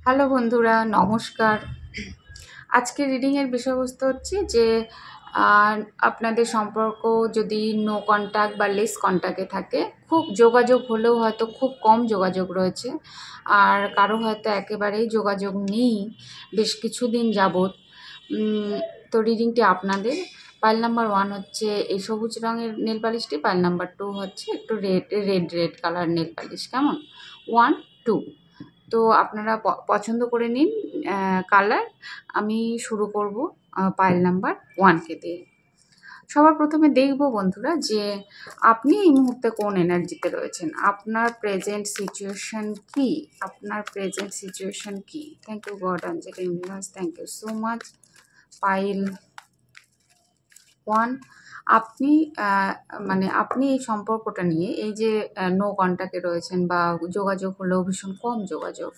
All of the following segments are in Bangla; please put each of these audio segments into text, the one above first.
হ্যালো বন্ধুরা, নমস্কার। আজকের রিডিংয়ের বিষয়বস্তু হচ্ছে যে আহ, আপনাদের সম্পর্ক যদি নো কন্ট্যাক্ট বা লেস কন্ট্যাক্টে থাকে, খুব যোগাযোগ হলেও হয়তো খুব কম যোগাযোগ রয়েছে, আর কারো হয়তো একেবারেই যোগাযোগ নেই বেশ কিছুদিন যাবৎ। তো রিডিংটি আপনাদের। পাইল নাম্বার 1 হচ্ছে এই সবুজ রঙের নেল পালিশটি, পাইল নাম্বার 2 হচ্ছে একটু red red red colour nail polish. কেমন? 1 2। তো আপনারা পছন্দ করে নিন কালার। আমি শুরু করব পাইল নাম্বার 1কে দিয়ে। সবার প্রথমে দেখব বন্ধুরা যে আপনি এই মুহূর্তে কোন এনার্জিতে রয়েছেন, আপনার প্রেজেন্ট সিচুয়েশন কি, আপনার প্রেজেন্ট সিচুয়েশন কি। Thank you God, angel, universe, thank you so much. পাইল 1, আপনি মানে আপনি এই সম্পর্কটা নিয়ে, এই যে নো কন্ট্যাক্টে রয়েছেন বা যোগাযোগ হলেও ভীষণ কম যোগাযোগ,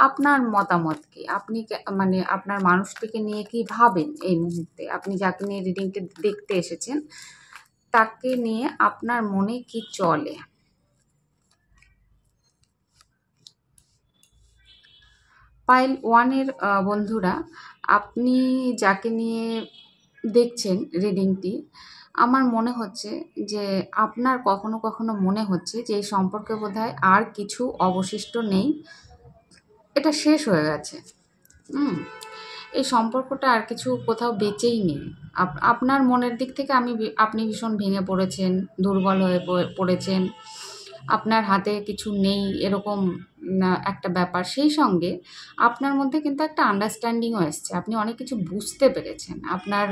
আপনার মতামত কি? আপনি মানে আপনার মানুষটিকে নিয়ে কি ভাবেন এই মুহূর্তে? আপনি যাকে নিয়ে রিডিংটি দেখতে এসেছেন, তাকে নিয়ে আপনার মনে কি চলে? পাইল 1-এর বন্ধুরা, আপনি যাকে নিয়ে দেখছেন রিডিংটি, আমার মনে হচ্ছে যে আপনার কখনো কখনো মনে হচ্ছে যে এই সম্পর্কে বোধহয় আর কিছু অবশিষ্ট নেই, এটা শেষ হয়ে গেছে। হুম, এই সম্পর্কটা আর কিছু কোথাও বেঁচেই নেই। আপনার মনের দিক থেকে আপনি ভীষণ ভেঙে পড়েছেন, দুর্বল হয়ে পড়েছেন, আপনার হাতে কিছু নেই এরকম একটা ব্যাপার। সেই সঙ্গে আপনার মধ্যে কিন্তু একটা আন্ডারস্ট্যান্ডিংও এসছে, আপনি অনেক কিছু বুঝতে পেরেছেন। আপনার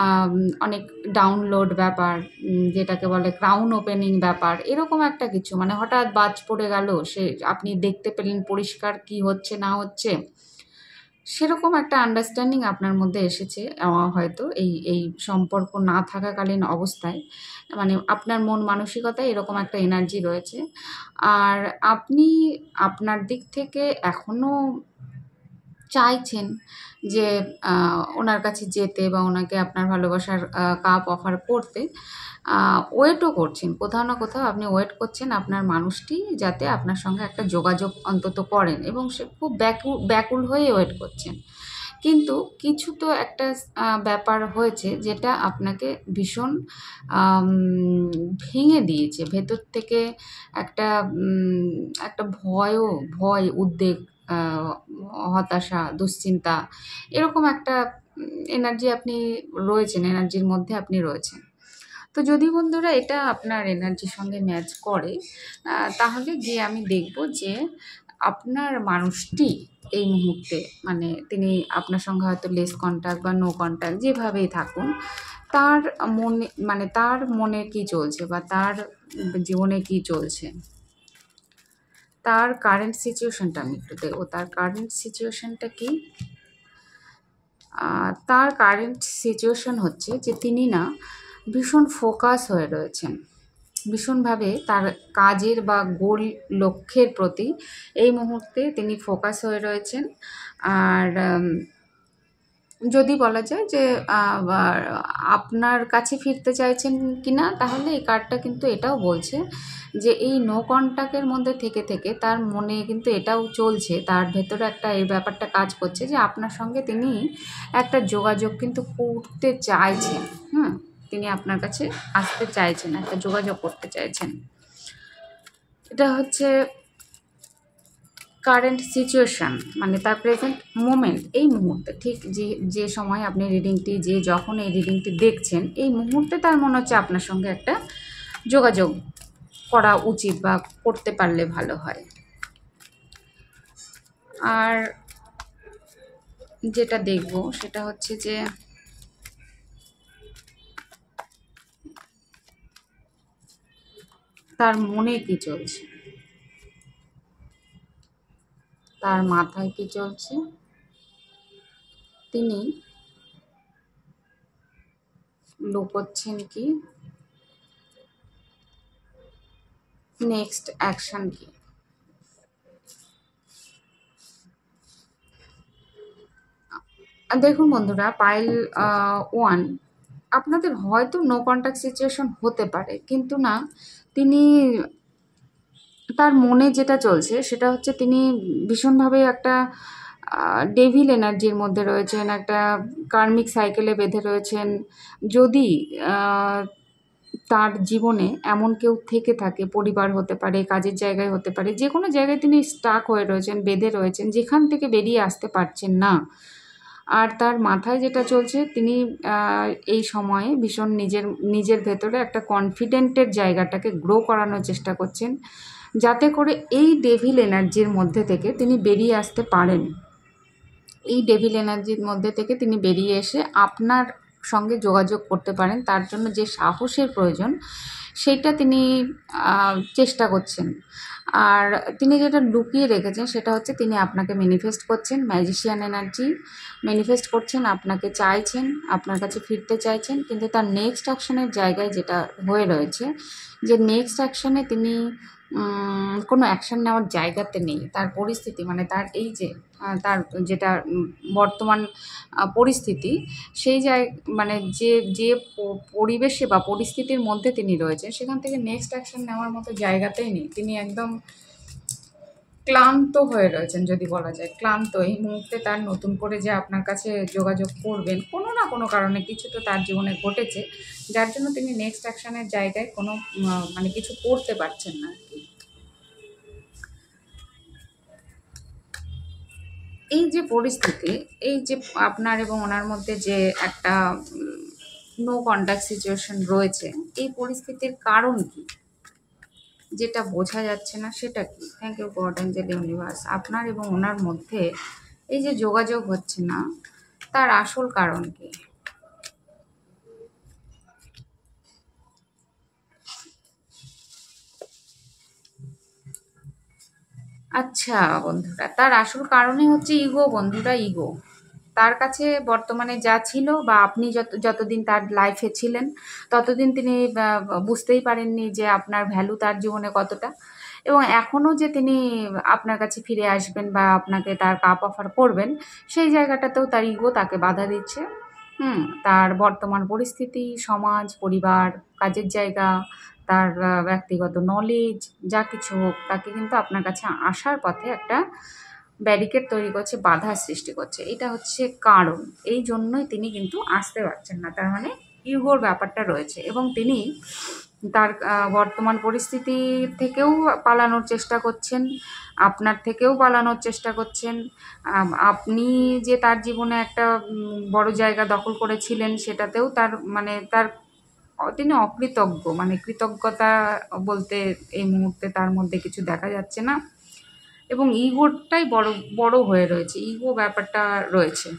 আম, অনেক ডাউনলোড ব্যাপার, যেটাকে বলে ক্রাউন ওপেনিং ব্যাপার, এরকম একটা কিছু, মানে হঠাৎ বাজ পড়ে গেল, সে আপনি দেখতে পেলেন পরিষ্কার কি হচ্ছে না হচ্ছে, সেরকম একটা আন্ডারস্ট্যান্ডিং আপনার মধ্যে এসেছে হয়তো এই সম্পর্ক না থাকাকালীন অবস্থায়। মানে আপনার মন মানসিকতায় এরকম একটা এনার্জি রয়েছে। আর আপনি আপনার দিক থেকে এখনও চাইছেন যে ওনার কাছে যেতে বা ওনাকে আপনার ভালোবাসার কাপ অফার করতে। ওয়েটও করছেন, কোথাও না কোথাও আপনি ওয়েট করছেন আপনার মানুষটি যাতে আপনার সঙ্গে একটা যোগাযোগ অন্তত করেন, এবং সে খুব ব্যাকুল হয়ে ওয়েট করছেন। কিন্তু কিছু তো একটা ব্যাপার হয়েছে যেটা আপনাকে ভীষণ আম ভেঙে দিয়েছে। ভেতর থেকে একটা একটা ভয়, উদ্বেগ, আ হতাশা, দুশ্চিন্তা, এরকম একটা এনার্জি আপনি রয়েছেন, এনার্জির মধ্যে আপনি রয়েছেন। তো যদি বন্ধুরা এটা আপনার এনার্জির সঙ্গে ম্যাচ করে, তাহলে গিয়ে আমি দেখব যে আপনার মানুষটি এই মুহূর্তে, মানে তিনি আপনার সঙ্গে হয়তো লেস কন্ট্যাক্ট বা নো কন্ট্যাক্ট যেভাবেই থাকুন, তার মনে, মানে তার মনে কি চলছে বা তার জীবনে কি চলছে, তার কারেন্ট সিচুয়েশনটা আমি একটু দেখব। তার কারেন্ট সিচুয়েশনটা কি? তার কারেন্ট সিচুয়েশন হচ্ছে যে তিনি না ভীষণ ফোকাস হয়ে রয়েছেন, ভীষণভাবে তার কাজের বা গোল, লক্ষ্যের প্রতি এই মুহূর্তে তিনি ফোকাস হয়ে রয়েছেন। আর যদি বলা যায় যে আপনার কাছে ফিরতে চাইছেন কি না, তাহলে এই কার্ডটা কিন্তু এটাও বলছে যে এই নো কন্ট্যাক্টের মধ্যে থেকে থেকে তার মনে কিন্তু এটাও চলছে, তার ভেতরে একটা এই ব্যাপারটা কাজ করছে যে আপনার সঙ্গে তিনি একটা যোগাযোগ কিন্তু করতে চাইছেন। তিনি আপনার কাছে আসতে চাইছেন, একটা যোগাযোগ করতে চাইছেন। এটা হচ্ছে কারেন্ট সিচুয়েশান, মানে তার প্রেজেন্ট মোমেন্ট, এই মুহূর্তে ঠিক যে সময় আপনি রিডিংটি, যখন এই রিডিংটি দেখছেন, এই মুহূর্তে তার মনে হচ্ছে আপনার সঙ্গে একটা যোগাযোগ করা উচিত বা করতে পারলে ভালো হয়। আর যেটা দেখব সেটা হচ্ছে যে তার মনে কি চলছে, তার মাথায় কি চলছে, তিনি লুকোচ্ছেন কি, নেক্সট অ্যাকশন কি। দেখুন বন্ধুরা, পাইল 1, আপনাদের হয়তো নো কন্ট্যাক্ট সিচুয়েশন হতে পারে, কিন্তু না, তিনি তার মনে যেটা চলছে সেটা হচ্ছে তিনি ভীষণভাবে একটা ডেভিল এনার্জির মধ্যে রয়েছেন, একটা কার্মিক সাইকেলে বেঁধে রয়েছেন। যদি আহ, তার জীবনে এমন কেউ থেকে থাকে, পরিবার হতে পারে, কাজের জায়গায় হতে পারে, যে কোনো জায়গায় তিনি স্টাক হয়ে রয়েছেন, বেঁধে রয়েছেন, যেখান থেকে বেরিয়ে আসতে পারছেন না। আর তার মাথায় যেটা চলছে, তিনি এই সময়ে ভীষণ নিজের নিজের ভেতরে একটা কনফিডেন্টের জায়গাটাকে গ্রো করানোর চেষ্টা করছেন, যাতে করে এই ডেভিল এনার্জির মধ্যে থেকে তিনি বেরিয়ে আসতে পারেন। এই ডেভিল এনার্জির মধ্যে থেকে তিনি বেরিয়ে এসে আপনার সঙ্গে যোগাযোগ করতে পারেন। তার জন্য যে সাহসের প্রয়োজন সেটা তিনি চেষ্টা করছেন। আর তিনি যেটা লুকিয়ে রেখেছেন সেটা হচ্ছে তিনি আপনাকে ম্যানিফেস্ট করছেন, ম্যাজিশিয়ান এনার্জি ম্যানিফেস্ট করছেন, আপনাকে চাইছেন, আপনার কাছে ফিরতে চাইছেন। কিন্তু তার নেক্সট অ্যাকশনের জায়গায় যেটা হয়ে রয়েছে, যে নেক্সট অ্যাকশনে তিনি কোনো অ্যাকশন নেওয়ার জায়গাতে নেই। তার পরিস্থিতি মানে তার এই যে তার যেটা বর্তমান পরিস্থিতি, সেই মানে যে যে পরিবেশে বা পরিস্থিতির মধ্যে তিনি রয়েছেন, সেখান থেকে নেক্সট অ্যাকশন নেওয়ার মতো জায়গাতেই নেই। তিনি একদম ক্লান্ত হয়ে রয়েছেন, যদি বলা যায় ক্লান্ত। এই মুহূর্তে তার নতুন করে যে আপনার কাছে যোগাযোগ করবেন, কোনো না কোনো কারণে কিছু তো তার জীবনে ঘটেছে, যার জন্য তিনি নেক্সট অ্যাকশনের জায়গায় কোনো মানে কিছু করতে পারছেন না আর কি। এই যে পরিস্থিতি, এই যে আপনার এবং ওনার মধ্যে যে একটা নো কন্ট্যাক্ট সিচুয়েশন রয়েছে, এই পরিস্থিতির কারণ কি যেটা বোঝা যাচ্ছে না সেটা কি? Thank you God angel universe. আপনার এবং ওনার মধ্যে এই যে যোগাযোগ হচ্ছে না, তার আসল কারণ কি? আচ্ছা বন্ধুরা, তার আসল কারণই হচ্ছে ইগো বন্ধুরা, ইগো। তার কাছে বর্তমানে যা ছিল, বা আপনি যতদিন তার লাইফে ছিলেন ততদিন তিনি বুঝতেই পারেননি যে আপনার ভ্যালু তার জীবনে কতটা। এবং এখনও যে তিনি আপনার কাছে ফিরে আসবেন বা আপনাকে তার কাপ অফার করবেন, সেই জায়গাটাতেও তার ইগো তাকে বাধা দিচ্ছে। তার বর্তমান পরিস্থিতি, সমাজ, পরিবার, কাজের জায়গা, তার ব্যক্তিগত নলেজ, যা কিছু হোক, তাকে কিন্তু আপনার কাছে আসার পথে একটা ব্যারিকেড তৈরি করছে, বাধার সৃষ্টি করছে। এটা হচ্ছে কারণ। এই জন্যই তিনি কিন্তু আসতে পারছেন না। তার মানে ইগোর ব্যাপারটা রয়েছে, এবং তিনি তার বর্তমান পরিস্থিতি থেকেও পালানোর চেষ্টা করছেন, আপনার থেকেও পালানোর চেষ্টা করছেন। আপনি যে তার জীবনে একটা বড় জায়গা দখল করেছিলেন, সেটাতেও তার মানে তিনি অকৃতজ্ঞ। মানে কৃতজ্ঞতা বলতে এই মুহূর্তে তার মধ্যে কিছু দেখা যাচ্ছে না, এবং ইগোটাই বড় বড় হয়ে রয়েছে, ইগো ব্যাপারটা রয়েছে।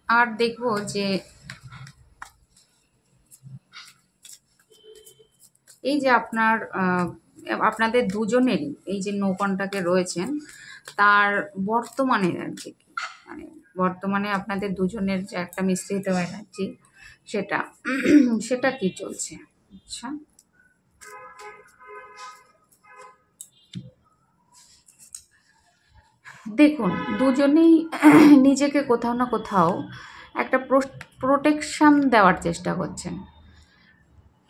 আর দেখবো যে এই যে আপনাদের দুজনেরই এই যে নো কন্টাক্টে রয়েছেন, তার বর্তমানে এনার্জি কি? মানে বর্তমানে আপনাদের দুজনের যে একটা মিশ্রিত এনার্জি, সেটা সেটা কি চলছে? আচ্ছা, দেখুন, দুজনেই নিজেকে কোথাও না কোথাও একটা প্রোটেকশন দেওয়ার চেষ্টা করছেন।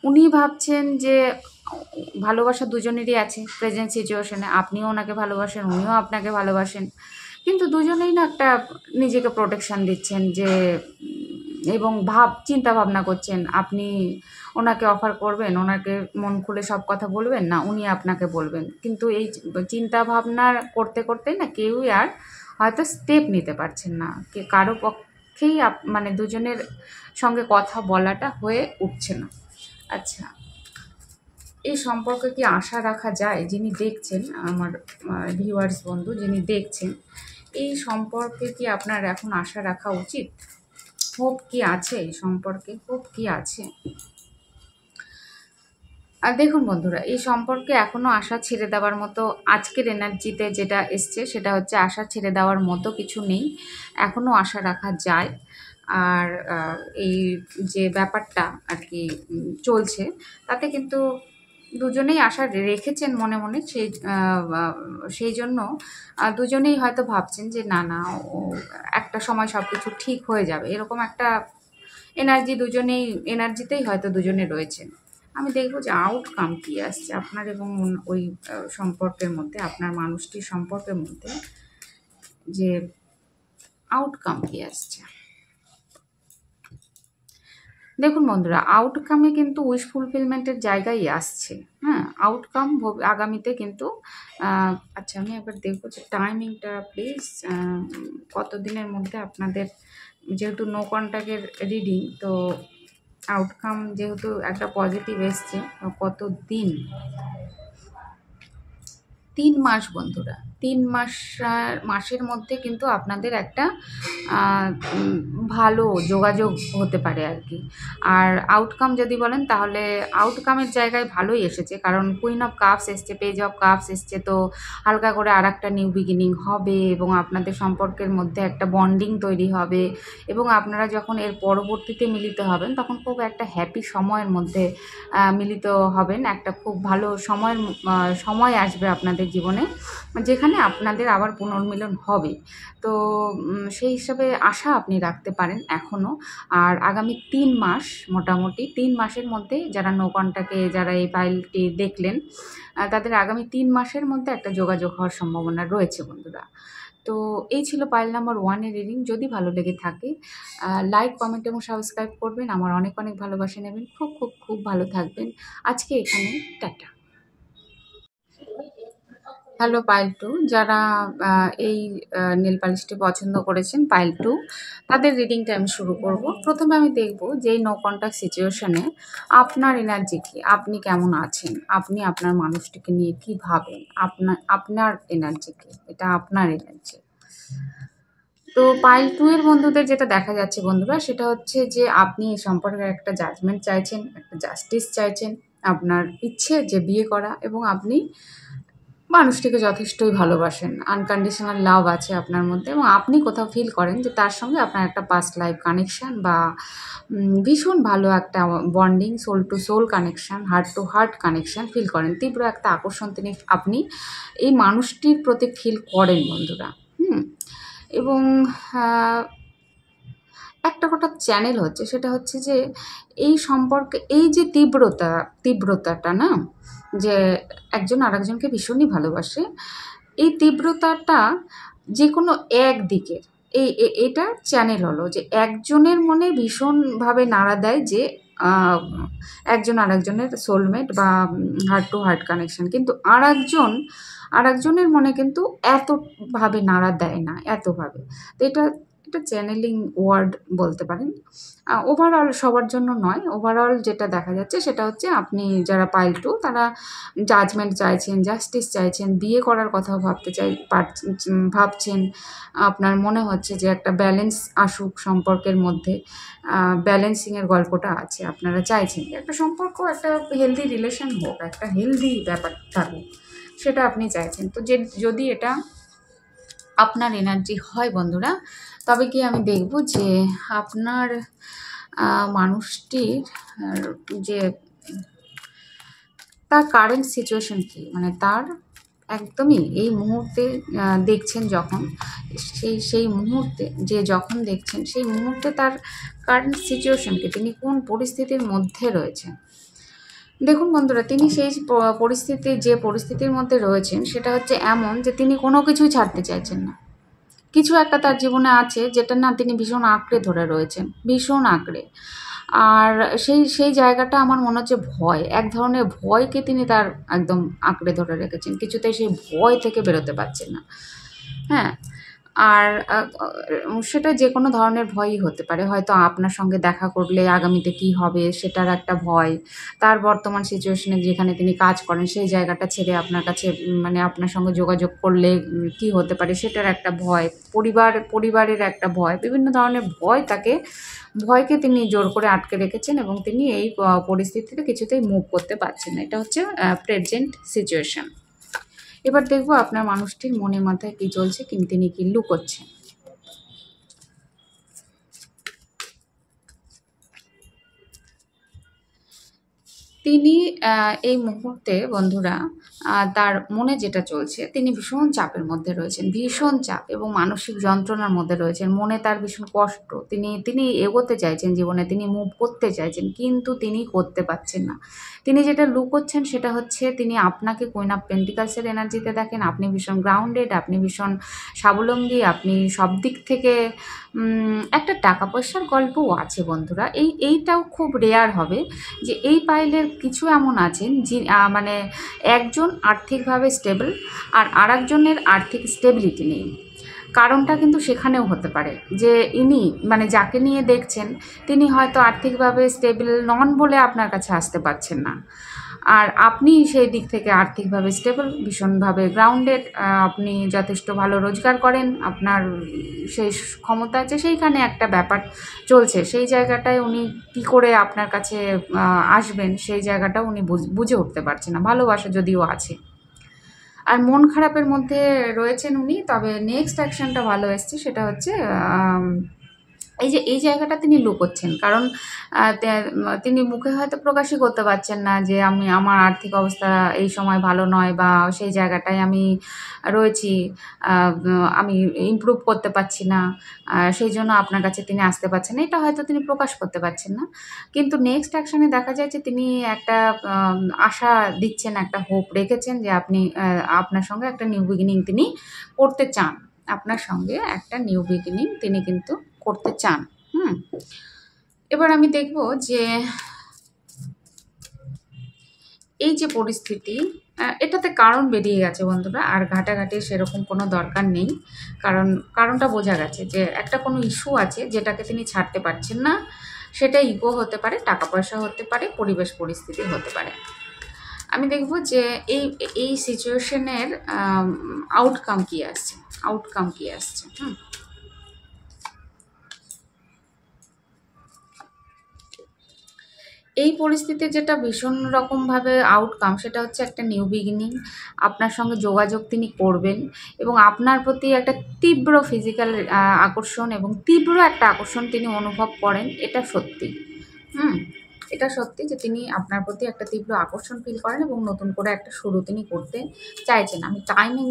উনি ভাবছেন যে ভালোবাসা দুজনেরই আছে প্রেজেন্ট সিচুয়েশনে, আপনিও ওনাকে ভালোবাসেন, উনিও আপনাকে ভালোবাসেন, কিন্তু দুজনেই না একটা নিজেকে প্রোটেকশন দিচ্ছেন যে এবং চিন্তা ভাবনা করছেন আপনি ওনাকে অফার করবেন, ওনাকে মন খুলে সব কথা বলবেন, না উনি আপনাকে বলবেন। কিন্তু এই চিন্তা ভাবনা করতে করতেই না কেউই আর হয়তো স্টেপ নিতে পারছেন না, কারো পক্ষেই মানে দুজনের সঙ্গে কথা বলাটা হয়ে উঠছে না। আচ্ছা, এই সম্পর্কে কি আশা রাখা যায়? যিনি দেখছেন, আমার ভিউয়ার্স বন্ধু যিনি দেখছেন, এই সম্পর্কে কি আপনার এখন আশা রাখা উচিত? হোপ কি আছে এই সম্পর্কে? হোপ কি আছে? আর দেখুন বন্ধুরা, এই সম্পর্কে এখনও আশা ছেড়ে দেওয়ার মতো, আজকের এনার্জিতে যেটা এসছে সেটা হচ্ছে আশা ছেড়ে দেওয়ার মতো কিছু নেই, এখনও আশা রাখা যায়। আর এই যে ব্যাপারটা আর কি চলছে, তাতে কিন্তু দুজনেই আশা রেখেছেন মনে মনে, সেই জন্য দুজনেই হয়তো ভাবছেন যে না না, ও একটা সময় সব কিছু ঠিক হয়ে যাবে, এরকম একটা এনার্জিতেই হয়তো দুজনে রয়েছেন। আমি দেখব যে আউটকাম কী আসছে আপনার এবং ওই সম্পর্কের মধ্যে, আপনার মানুষটির সম্পর্কের মধ্যে, যে আউটকাম কী আসছে। দেখুন বন্ধুরা, আউটকামে কিন্তু উইশ ফুলফিলমেন্টের জায়গায় আসছে। হ্যাঁ, আউটকাম আগামীতে কিন্তু আচ্ছা আমি একবার দেখবো যে টাইমিংটা প্লিজ, কতদিনের মধ্যে আপনাদের, যেহেতু নো কন্ট্যাক্টের রিডিং, তো আউটকাম যেহেতু একটা পজিটিভ এসছে, কত দিন, 3 মাস বন্ধুরা, 3 মাসের মধ্যে কিন্তু আপনাদের একটা ভালো যোগাযোগ হতে পারে আর কি। আর আউটকাম যদি বলেন তাহলে আউটকামের জায়গায় ভালোই এসেছে, কারণ কুইন অফ কাপস এসছে, পেজ অফ কাপস এসছে, তো হালকা করে আরেকটা নিউ বিগিনিং হবে এবং আপনাদের সম্পর্কের মধ্যে একটা বন্ডিং তৈরি হবে এবং আপনারা যখন এর পরবর্তীতে মিলিত হবেন তখন খুব একটা হ্যাপি সময়ের মধ্যে মিলিত হবেন। একটা খুব ভালো সময় আসবে আপনাদের জীবনে, যেখানে আপনাদের আবার পুনর্মিলন হবে। তো সেই হিসাবে আশা আপনি রাখতে পারেন এখনও। আর আগামী 3 মাস, মোটামুটি 3 মাসের মধ্যে যারা নো কন্ট্যাক্টে, যারা এই ফাইলটি দেখলেন, তাদের আগামী 3 মাসের মধ্যে একটা যোগাযোগ হওয়ার সম্ভাবনা রয়েছে বন্ধুরা। তো এই ছিল পাইল নাম্বার 1 এর রিডিং। যদি ভালো লেগে থাকে লাইক, কমেন্ট এবং সাবস্ক্রাইব করবেন। আমার অনেক অনেক ভালোবাসা নেবেন। খুব খুব খুব ভালো থাকবেন। আজকে এখানে টাটা। হ্যালো পাইল 2, যারা এই নেল পালিশটি পছন্দ করেছেন পাইল 2, তাদের রিডিংটা আমি শুরু করব। প্রথমে আমি দেখব যে এই নো কন্ট্যাক্ট সিচুয়েশনে আপনার এনার্জি কী, আপনি কেমন আছেন, আপনি আপনার মানুষটিকে নিয়ে কী ভাবেন, আপনার এনার্জি কী, এটা আপনার এনার্জি। তো পাইল 2 এর বন্ধুদের যেটা দেখা যাচ্ছে বন্ধুরা, সেটা হচ্ছে যে আপনি এই সম্পর্কে একটা জাজমেন্ট চাইছেন, একটা জাস্টিস চাইছেন, আপনার ইচ্ছে যে বিয়ে করা, এবং আপনি মানুষটিকে যথেষ্টই ভালোবাসেন। আনকন্ডিশনাল লাভ আছে আপনার মধ্যে এবং আপনি কোথাও ফিল করেন যে তার সঙ্গে আপনার একটা পাস্ট লাইফ কানেকশান বা ভীষণ ভালো একটা bonding, soul to soul connection, heart to heart connection feel করেন। তীব্র একটা আকর্ষণ আপনি এই মানুষটির প্রতি ফিল করেন বন্ধুরা। এবং একটা হঠাৎ চ্যানেল হচ্ছে, সেটা হচ্ছে যে এই সম্পর্কে এই যে তীব্রতাটা না, যে একজন আরেকজনকে ভীষণই ভালোবাসে, এই তীব্রতাটা যে কোনো একদিকের, এটা চ্যানেল হলো যে একজনের মনে ভীষণভাবে নাড়া দেয় যে একজন আরেকজনের সোলমেট বা হার্ট টু হার্ট কানেকশন, কিন্তু আরেকজনের মনে কিন্তু এতভাবে নাড়া দেয় না, এতভাবে। তো এটা চ্যানেলিং ওয়ার্ড বলতে পারেন। ওভারঅল সবার জন্য নয়, ওভারঅল যেটা দেখা যাচ্ছে সেটা হচ্ছে আপনি যারা পাইল 2, তারা জাজমেন্ট চাইছেন, জাস্টিস চাইছেন, বিয়ে করার কথাও ভাবছেন। আপনার মনে হচ্ছে যে একটা ব্যালেন্স আসুক সম্পর্কের মধ্যে, ব্যালেন্সিংয়ের গল্পটা আছে। আপনারা চাইছেন যে একটা সম্পর্ক, একটা হেলদি রিলেশন হোক, একটা হেলদি ব্যাপার থাকুক, সেটা আপনি চাইছেন। তো যদি এটা আপনার এনার্জি হয় বন্ধুরা, তবে কি আমি দেখব যে আপনার মানুষটির যে তার কারেন্ট সিচুয়েশন কী, মানে তার একদমই এই মুহূর্তে দেখছেন যখন, সেই মুহূর্তে যখন দেখছেন সেই মুহূর্তে তার কারেন্ট সিচুয়েশনকে, তিনি কোন পরিস্থিতির মধ্যে রয়েছেন। দেখুন বন্ধুরা, তিনি সেই পরিস্থিতির মধ্যে রয়েছেন সেটা হচ্ছে এমন যে তিনি কোনো কিছুই ছাড়তে চাইছেন না। কিছু একটা তার জীবনে আছে যেটা না তিনি ভীষণ আঁকড়ে ধরে রয়েছেন, ভীষণ আঁকড়ে। আর সেই জায়গাটা আমার মনে হচ্ছে ভয়, এক ধরনের ভয়কে তিনি তার একদম আঁকড়ে ধরে রেখেছেন, কিছুতেই সেই ভয় থেকে বেরোতে পারছেন না। হ্যাঁ, আর সেটা যে কোনো ধরনের ভয়ই হতে পারে। হয়তো আপনার সঙ্গে দেখা করলে আগামীতে কী হবে সেটার একটা ভয়, তার বর্তমান সিচুয়েশনে যেখানে তিনি কাজ করেন সেই জায়গাটা ছেড়ে আপনার কাছে, মানে আপনার সঙ্গে যোগাযোগ করলে কী হতে পারে সেটার একটা ভয়, পরিবারের একটা ভয়, বিভিন্ন ধরনের ভয়কে তিনি জোর করে আটকে রেখেছেন এবং তিনি এই পরিস্থিতিতে কিছুতেই মুভ করতে পারছেন না। এটা হচ্ছে প্রেজেন্ট সিচুয়েশন। এবার দেখব আপনার মানুষটির মনে মাথায় কী চলছে, তিনি কী লুকোচ্ছেন। তিনি এই মুহূর্তে বন্ধুরা তার মনে যেটা চলছে, তিনি ভীষণ চাপের মধ্যে রয়েছেন, ভীষণ চাপ এবং মানসিক যন্ত্রণার মধ্যে রয়েছেন। মনে তার ভীষণ কষ্ট। তিনি এগোতে চাইছেন জীবনে, তিনি মুভ করতে চাইছেন, কিন্তু তিনি করতে পারছেন না। তিনি যেটা লুকোচ্ছেন সেটা হচ্ছে তিনি আপনাকে কুইন অফ পেন্টিকালসের এনার্জিতে দেখেন। আপনি ভীষণ গ্রাউন্ডেড, আপনি ভীষণ স্বাবলম্বী, আপনি সব দিক থেকে একটা টাকা পয়সার গল্পও আছে বন্ধুরা। এইটাও খুব রেয়ার হবে যে এই পাইলের কিছু এমন আছেন মানে একজন আর্থিকভাবে স্টেবল আর আরেকজনের আর্থিক স্টেবিলিটি নেই। কারণটা কিন্তু সেখানেও হতে পারে যে ইনি মানে যাকে নিয়ে দেখছেন তিনি হয়তো আর্থিকভাবে স্টেবল নন বলে আপনার কাছে আসতে পারছেন না। আর আপনি সেই দিক থেকে আর্থিকভাবে স্টেবল, ভীষণভাবে গ্রাউন্ডেড, আপনি যথেষ্ট ভালো রোজগার করেন, আপনার সেই ক্ষমতা আছে, সেইখানে একটা ব্যাপার চলছে। সেই জায়গাটায় উনি কী করে আপনার কাছে আসবেন সেই জায়গাটা উনি বুঝে উঠতে পারছেন না। ভালোবাসা যদিও আছে আর মন খারাপের মধ্যে রয়েছেন উনি, তবে নেক্সট অ্যাকশনটা ভালো এসছে, সেটা হচ্ছে এই জায়গাটা তিনি লুকোচ্ছেন। কারণ তিনি মুখে হয়তো প্রকাশই করতে পারছেন না যে আমার আর্থিক অবস্থা এই সময় ভালো নয়, বা সেই জায়গাটায় আমি রয়েছি, আমি ইমপ্রুভ করতে পারছি না, সেই জন্য আপনার কাছে তিনি আসতে পারছেন না। এটা হয়তো তিনি প্রকাশ করতে পারছেন না। কিন্তু নেক্সট অ্যাকশনে দেখা যায় যে তিনি একটা আশা দিচ্ছেন, একটা হোপ রেখেছেন যে আপনার সঙ্গে একটা নিউ বিগিনিং তিনি করতে চান। আপনার সঙ্গে একটা নিউ বিগিনিং তিনি কিন্তু করতে চান। এবার আমি দেখব যে এই যে পরিস্থিতি, এটাতে কারণ বেরিয়ে গেছে বন্ধুরা, আর ঘাটাঘাটির সেরকম কোনো দরকার নেই। কারণটা বোঝা গেছে যে একটা কোনো ইস্যু আছে যেটাকে তিনি ছাড়তে পারছেন না। সেটা ইগো হতে পারে, টাকা পয়সা হতে পারে, পরিবেশ পরিস্থিতি হতে পারে। আমি দেখব যে এই সিচুয়েশনের আউটকাম কী আসছে, এই পরিস্থিতির যেটা ভীষণ রকমভাবে আউটকাম, সেটা হচ্ছে একটা নিউ বিগিনিং। আপনার সঙ্গে যোগাযোগ তিনি করবেন এবং আপনার প্রতি একটা তীব্র ফিজিক্যাল আকর্ষণ এবং তীব্র একটা আকর্ষণ তিনি অনুভব করেন। এটা সত্যি। এটা সত্যি যে তিনি আপনার প্রতি একটা তীব্র আকর্ষণ ফিল করেন এবং নতুন করে একটা শুরু তিনি করতে চাইছেন। আমি টাইমিং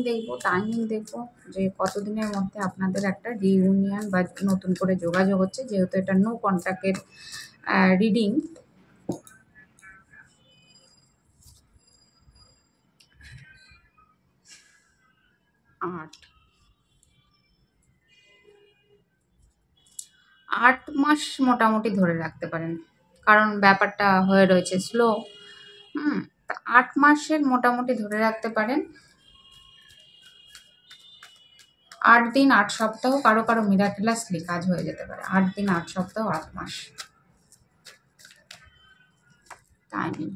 দেখব যে কতদিনের মধ্যে আপনাদের একটা রিইউনিয়ন বা নতুন করে যোগাযোগ হচ্ছে, যেহেতু এটা নো কন্ট্যাক্টের রিডিং। 8 মাস মোটামুটি ধরে রাখতে পারেন, কারণ ব্যাপারটা হয়ে রয়েছে স্লো। তা 8 মাসের মোটামুটি ধরে রাখতে পারেন। 8 দিন 8 সপ্তাহ, কারো মিরাকুলাসলি কাজ হয়ে যেতে পারে। 8 দিন 8 সপ্তাহ 8 মাস টাইমিং।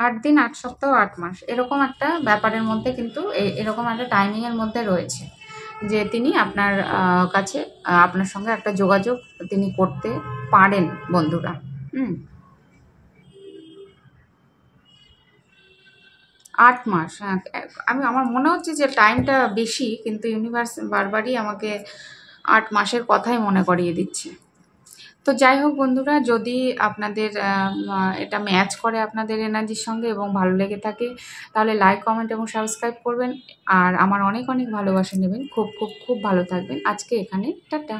8 দিন 8 সপ্তাহ 8 মাস এরকম একটা ব্যাপারের মধ্যে কিন্তু এরকম একটা টাইমিংয়ের মধ্যে রয়েছে যে তিনি আপনার কাছে আপনার সঙ্গে একটা যোগাযোগ তিনি করতে পারেন বন্ধুরা। 8 মাস, হ্যাঁ। আমার মনে হচ্ছে যে টাইমটা বেশি, কিন্তু ইউনিভার্স বারবারই আমাকে 8 মাসের কথাই মনে করিয়ে দিচ্ছে। তো যাই হোক বন্ধুরা, যদি আপনাদের এটা ম্যাচ করে আপনাদের এনার্জির সঙ্গে এবং ভালো লেগে থাকে, তাহলে লাইক, কমেন্ট এবং সাবস্ক্রাইব করবেন। আর আমার অনেক ভালোবাসা নেবেন। খুব ভালো থাকবেন। আজকে এখানে টাটা।